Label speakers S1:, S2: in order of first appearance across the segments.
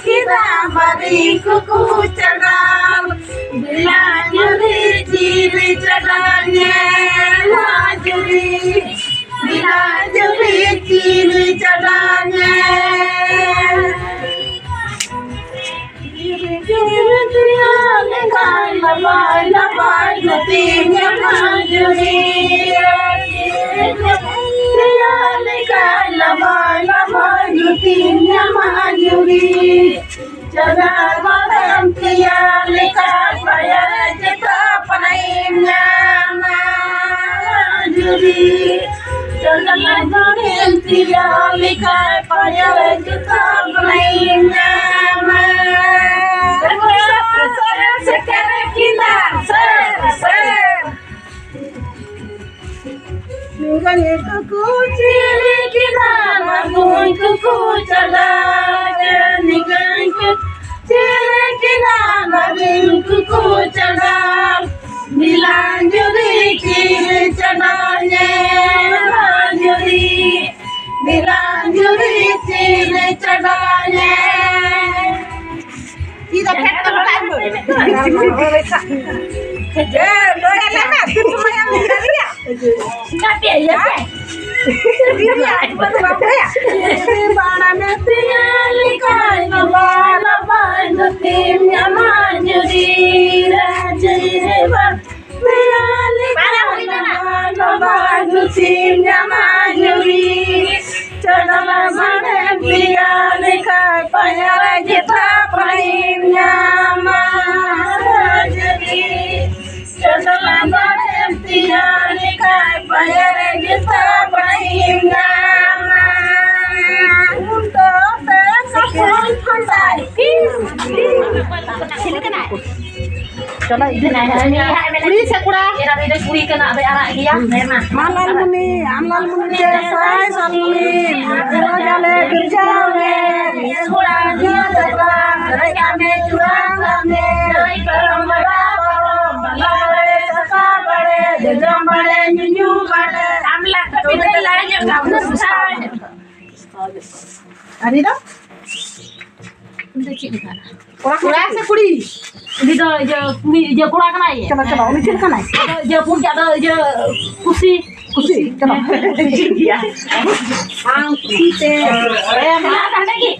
S1: kita bariku ku cadang bila juri ciri cadangnya juri bila juri ciri cadangnya juri dia lekai labai labai timnya juri dia lekai labai labai timnya juri jangan malam dia lekat bayar jeta panaimnya juri jangan malam dia lekat bayar jeta panaimnya sekarang kita Ninggal kuku cili kita bangun kuku cadang ninggal kuku cili kita bangun kuku cadang bilang juri cili cadangnya juri bilang juri cili cadangnya kita petok kan kejar doa lama semua yang dia Tapi ya, dia betul betul ya. Bana mestinya likai laba timnya maju di raja laba timnya maju di Cedala mana dia likai payah jeta palimnya maju di Cedala mana dia likai bayar jeta palimnya untuk sekapun pandai coba itu nanya ku리 sekura era ku리 kena ada arak dia malal muni amlal muni sai saluni jale kerjale sekura dia terbang mereka curang kami perambara balare sasa bade jam bade nyunyu bade amla kapite lain kamu susah ada dah kurang sekuri ini dah je kurang kan ay coba ini cil kan ay je pun ada je kusi coba dia ang kusi te mana ada lagi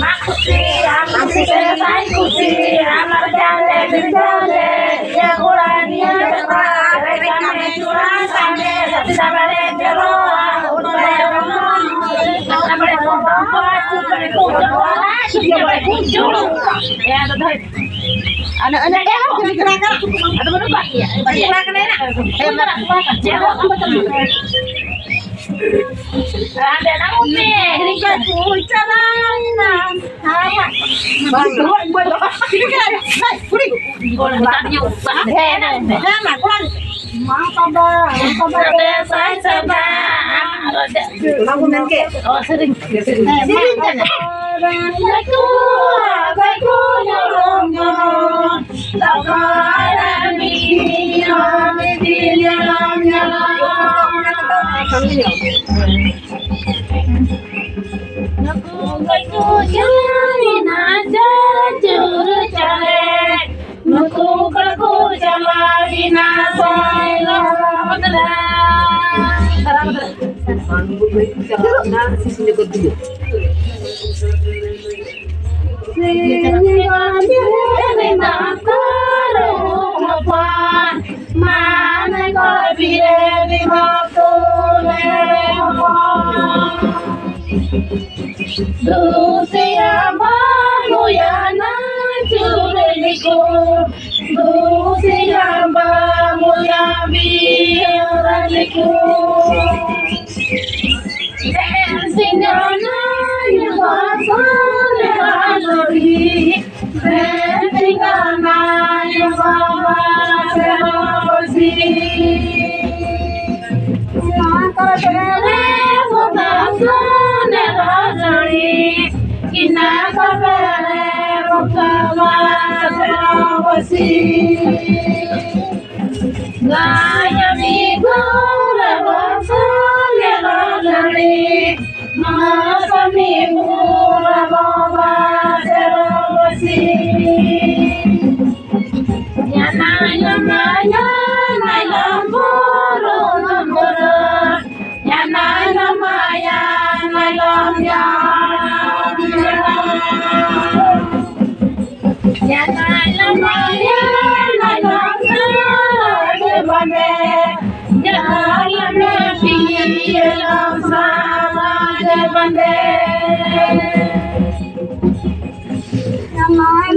S1: mak kusi ang kusi sai kusi amar jale jale ya kurang dia kami curang kami sabare jero anak-anak ada berubah ya ada naumi ini kan jalan Gaya mi gora basa le la la Masami mura baba serobasi. Yana yana yana lamboro lamboro. Yana yana yana lambya. Yana yana yana lambya bande. Yana yana piye lambya bande.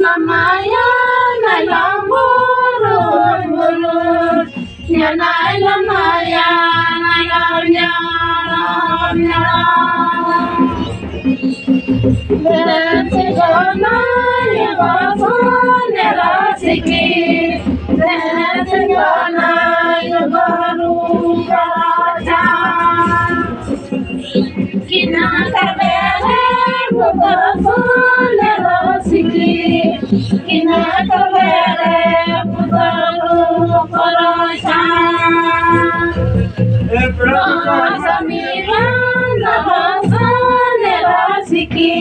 S1: Namaya nalamburu buru. Yana namaya nalamya nalamya. Beretgana yavasane rasiki. Beretgana yavaru karaja. Kina karbele bukasane rasiki. Kina karbele bukaru karaja. Rasamiran navasane rasiki.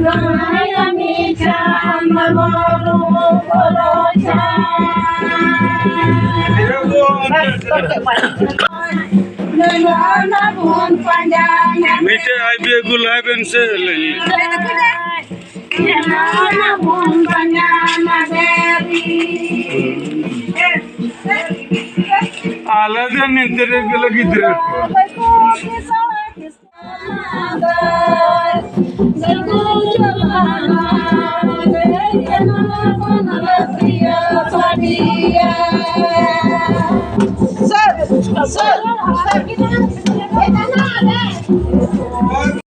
S1: Gaya micha navaru karaja. Nana bun panjang.
S2: मीठे आई भी गुलाब से नहीं
S1: Nana bun panjang beri.
S2: आला दे निंदरे लगी दे
S1: Baikku kisah